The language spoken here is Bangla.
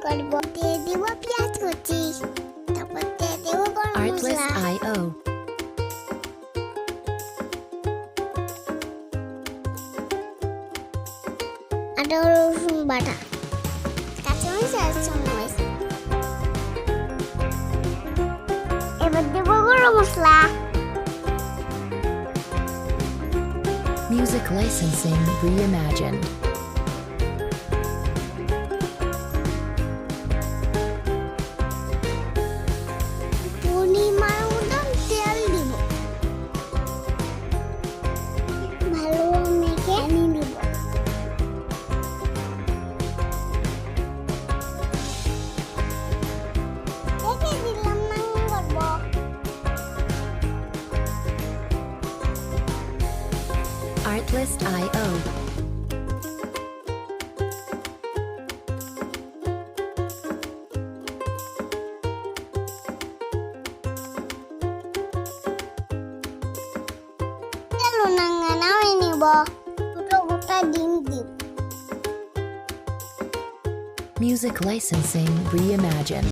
করব, দিয়ে দিব পেঁয়াজ কুচি, তারপর দিয়ে দেব গরম মশলা, Artlist.io. আদা রসুন বাটা, কাঁচামরিচ আর চামচ। এবার দেব গরম মশলা, Music licensing reimagined. পরিমাণ মতন তেল দিব, ভালো মেখে নিয়ে দিব। রেখে দিলাম, নাঙ্গল করব। Artlist.io. তেল নাঙ্গা নামিয়ে নিব, দুটো গোটা ডিম দিব। Music licensing reimagined.